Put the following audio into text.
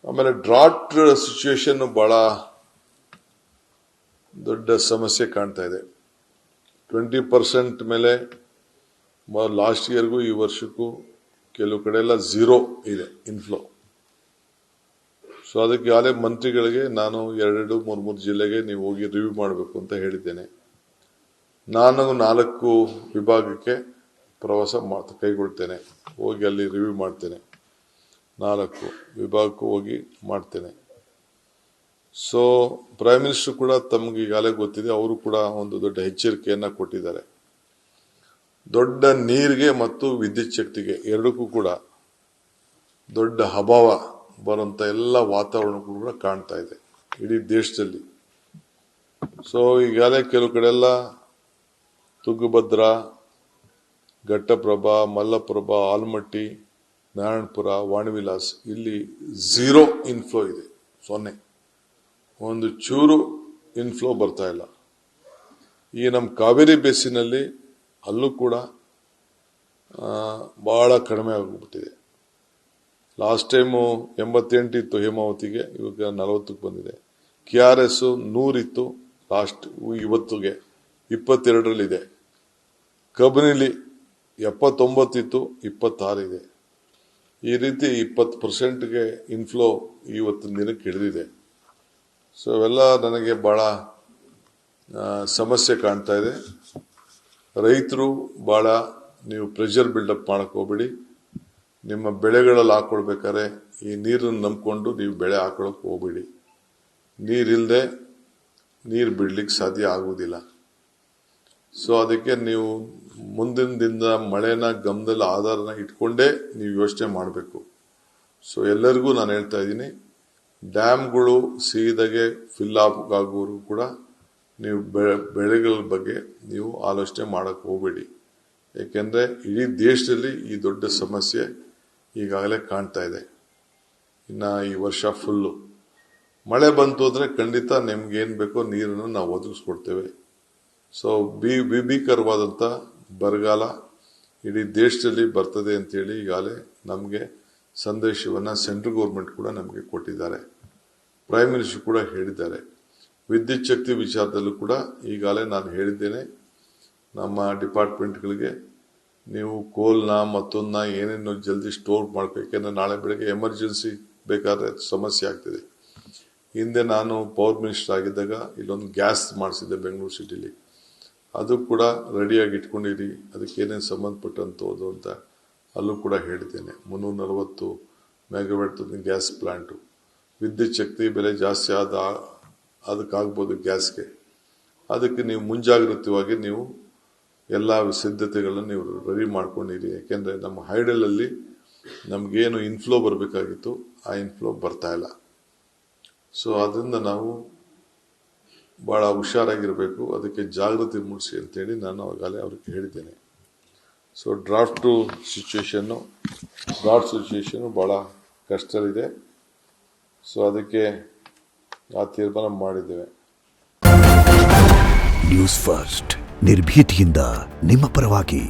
ಆಮೇಲೆ drought situation ಬಹಳ ದೊಡ್ಡ ಸಮಸ್ಯೆ ಕಾಣ್ತಾ ಇದೆ. 20% ಮೇಲೆ ಲಾಸ್ಟ್ ಇಯರ್ಗೂ ಈ ವರ್ಷಕ್ಕೂ ಕೆಲವು ಕಡೆ ಎಲ್ಲ 0 ಇದೆ ಇನ್ಫ್ಲೋ. ಸೊ ಅದಕ್ಕೆ ಯಾರೇ ಮಂತ್ರಿಗಳಿಗೆ ನಾನು 2-3 ಜಿಲ್ಲೆಗೆ ನೀವು ಹೋಗಿ ರಿವ್ಯೂ ಮಾಡಬೇಕು ಅಂತ ಹೇಳಿದ್ದೇನೆ. ನಾನು 4 ವಿಭಾಗಕ್ಕೆ ಪ್ರವಾಸ ಕೈಗೊಳ್ತೇನೆ, ಹೋಗಿ ಅಲ್ಲಿ ರಿವ್ಯೂ ಮಾಡ್ತೇನೆ. 4 ವಿಭಾಗಕ್ಕೂ ಹೋಗಿ ಮಾಡ್ತೇನೆ. ಸೊ ಪ್ರೈಮ್ ಮಿನಿಸ್ಟರ್ ಕೂಡ ತಮಗೆ ಈಗಾಗಲೇ ಗೊತ್ತಿದೆ, ಅವರು ಕೂಡ ಒಂದು ದೊಡ್ಡ ಎಚ್ಚರಿಕೆಯನ್ನ ಕೊಟ್ಟಿದ್ದಾರೆ. ದೊಡ್ಡ ನೀರಿಗೆ ಮತ್ತು ವಿದ್ಯುತ್ ಶಕ್ತಿಗೆ ಎರಡಕ್ಕೂ ಕೂಡ ದೊಡ್ಡ ಅಭಾವ ಬರುವಂತ ಎಲ್ಲ ವಾತಾವರಣ ಕೂಡ ಕಾಣ್ತಾ ಇದೆ ಇಡೀ ದೇಶದಲ್ಲಿ. ಸೊ ಈಗಾಗಲೇ ಕೆಲವು ಕಡೆ ಎಲ್ಲ ತುಂಗಭದ್ರಾ, ಘಟ್ಟಪ್ರಭಾ, ಮಲ್ಲಪ್ರಭಾ, ಆಲ್ಮಟ್ಟಿ, ನಾರಾಯಣಪುರ, ವಾಣಿವಿಲಾಸ್ ಇಲ್ಲಿ 0 ಇನ್ಫ್ಲೋ ಇದೆ. 0 ಒಂದು ಚೂರು ಇನ್ಫ್ಲೋ ಬರ್ತಾ ಇಲ್ಲ. ಈ ನಮ್ಮ ಕಾವೇರಿ ಬೇಸಿನಲ್ಲಿ ಅಲ್ಲೂ ಕೂಡ ಬಹಳ ಕಡಿಮೆ ಆಗೋಗ್ಬಿಟ್ಟಿದೆ. ಲಾಸ್ಟ್ ಟೈಮು 88 ಇತ್ತು ಹೇಮಾವತಿಗೆ, ಇವಾಗ 40ಕ್ಕೆ ಬಂದಿದೆ. KRS 100 ಇತ್ತು ಲಾಸ್ಟ್, ಇವತ್ತಿಗೆ 22ರಲ್ಲಿದೆ. ಕಬಿನಿಲಿ 79 ಇತ್ತು, 26 ಇದೆ. ಈ ರೀತಿ 20%ಗೆ ಇನ್ಫ್ಲೋ ಇವತ್ತಿನ ದಿನಕ್ಕೆ ಹಿಡಿದಿದೆ. ಸೊ ಅವೆಲ್ಲ ನನಗೆ ಬಹಳ ಸಮಸ್ಯೆ ಕಾಣ್ತಾ ಇದೆ. ರೈತರು ಬಹಳ ನೀವು ಪ್ರೆಷರ್ ಬಿಲ್ಡಪ್ ಮಾಡಕ್ ಹೋಗ್ಬೇಡಿ. ನಿಮ್ಮ ಬೆಳೆಗಳಲ್ಲಿ ಹಾಕೊಳ್ಬೇಕಾದ್ರೆ ಈ ನೀರನ್ನು ನಂಬ್ಕೊಂಡು ನೀವು ಬೆಳೆ ಹಾಕೊಳಕ್ ಹೋಗ್ಬೇಡಿ. ನೀರಿಲ್ಲದೆ ನೀರು ಬಿಡ್ಲಿಕ್ಕೆ ಸಾಧ್ಯ ಆಗುವುದಿಲ್ಲ. ಸೊ ಅದಕ್ಕೆ ನೀವು ಮುಂದಿನ ದಿನದ ಮಳೆನ ಗಮನದಲ್ಲಿ ಆಧಾರನ ಇಟ್ಕೊಂಡೇ ನೀವು ಯೋಚನೆ ಮಾಡಬೇಕು. ಸೊ ಎಲ್ಲರಿಗೂ ನಾನು ಹೇಳ್ತಾ ಇದ್ದೀನಿ, ಡ್ಯಾಮ್ಗಳು ಸೀದಾಗೆ ಫಿಲ್ ಆಗುವವರೆಗೂ ಕೂಡ ನೀವು ಬೆಳೆಗಳ ಬಗ್ಗೆ ನೀವು ಆಲೋಚನೆ ಮಾಡಕ್ ಹೋಗಬೇಡಿ. ಯಾಕೆಂದ್ರೆ ಇಡೀ ದೇಶದಲ್ಲಿ ಈ ದೊಡ್ಡ ಸಮಸ್ಯೆ ಈಗಾಗಲೇ ಕಾಣ್ತಾ ಇದೆ. ಇನ್ನ ಈ ವರ್ಷ ಫುಲ್ಲು ಮಳೆ ಬಂತು ಅಂದ್ರೆ ಖಂಡಿತ ನಿಮ್ಗೆ ಏನ್ ಬೇಕೋ ನೀರನ್ನು ನಾವು ಒದಗಿಸ್ಕೊಡ್ತೇವೆ. ಸೊ ಭೀಕರವಾದಂತ ಬರಗಾಲ ಇಡೀ ದೇಶದಲ್ಲಿ ಬರ್ತದೆ ಅಂತೇಳಿ ಈಗಾಗಲೇ ನಮಗೆ ಸಂದೇಶವನ್ನ ಸೆಂಟ್ರಲ್ ಗೌರ್ಮೆಂಟ್ ಕೂಡ ನಮಗೆ ಕೊಟ್ಟಿದ್ದಾರೆ. ಪ್ರೈಮ್ ಮಿನಿಸ್ಟರ್ ಕೂಡ ಹೇಳಿದ್ದಾರೆ. ವಿದ್ಯುತ್ ಶಕ್ತಿ ವಿಚಾರದಲ್ಲೂ ಕೂಡ ಈಗಾಗಲೇ ನಾನು ಹೇಳಿದ್ದೇನೆ, ನಮ್ಮ ಡಿಪಾರ್ಟ್ಮೆಂಟ್ಗಳಿಗೆ ನೀವು ಕೋಲ್ನ ಮತ್ತೊಂದನ್ನ ಏನೇನು ಜಲ್ದಿ ಸ್ಟೋರ್ ಮಾಡಬೇಕೆಂದ್ರೆ ನಾಳೆ ಬೆಳಗ್ಗೆ ಎಮರ್ಜೆನ್ಸಿ ಬೇಕಾದ್ರೆ ಸಮಸ್ಯೆ ಆಗ್ತಿದೆ. ಹಿಂದೆ ನಾನು ಪವರ್ ಮಿನಿಸ್ಟರ್ ಆಗಿದ್ದಾಗ ಇಲ್ಲೊಂದು ಗ್ಯಾಸ್ ಮಾಡಿಸಿದ್ದೆ ಬೆಂಗಳೂರು ಸಿಟಿಲಿ. ಅದು ಕೂಡ ರೆಡಿಯಾಗಿ ಇಟ್ಕೊಂಡಿರಿ, ಅದಕ್ಕೆ ಏನೇನು ಸಂಬಂಧಪಟ್ಟಂತದ್ದು ಅಂತ ಅಲ್ಲೂ ಕೂಡ ಹೇಳಿದ್ದೇನೆ. 340 ಮೆಗಾವ್ಯಾಟ್ ಗ್ಯಾಸ್ ಪ್ಲಾಂಟು. ವಿದ್ಯುತ್ ಶಕ್ತಿ ಬೆಲೆ ಜಾಸ್ತಿ ಅದಕ್ಕಾಗ್ಬೋದು ಗ್ಯಾಸ್ಗೆ. ಅದಕ್ಕೆ ನೀವು ಮುಂಜಾಗ್ರತವಾಗಿ ನೀವು ಎಲ್ಲ ಸಿದ್ಧತೆಗಳನ್ನ ನೀವು ರೆಡಿ ಮಾಡ್ಕೊಂಡಿರಿ. ಯಾಕೆಂದ್ರೆ ನಮ್ಮ ಹೈಡಲ್ ಅಲ್ಲಿ ನಮ್ಗೇನು ಇನ್ಫ್ಲೋ ಬರಬೇಕಾಗಿತ್ತು ಆ ಇನ್ಫ್ಲೋ ಬರ್ತಾ ಇಲ್ಲ. ಸೊ ಅದರಿಂದ ನಾವು ಬಹಳ ಹುಷಾರಾಗಿರ್ಬೇಕು, ಅದಕ್ಕೆ ಜಾಗೃತಿ ಮೂಡಿಸಿ ಅಂತೇಳಿ ನಾನು ಅವಾಗಲೇ ಅವ್ರಿಗೆ ಹೇಳಿದ್ದೇನೆ. ಸೊ ಡ್ರಾಫ್ಟ್ ಸಿಚುವೇಶನ್ ಬಹಳ ಕಷ್ಟದಲ್ಲಿದೆ. ಸೊ ಅದಕ್ಕೆ ಆ ತೀರ್ಮಾನ ಮಾಡಿದ್ದೇವೆ. ನ್ಯೂಸ್ ಫಸ್ಟ್ ನಿರ್ಭೀತಿಯಿಂದ ನಿಮ್ಮ ಪರವಾಗಿ.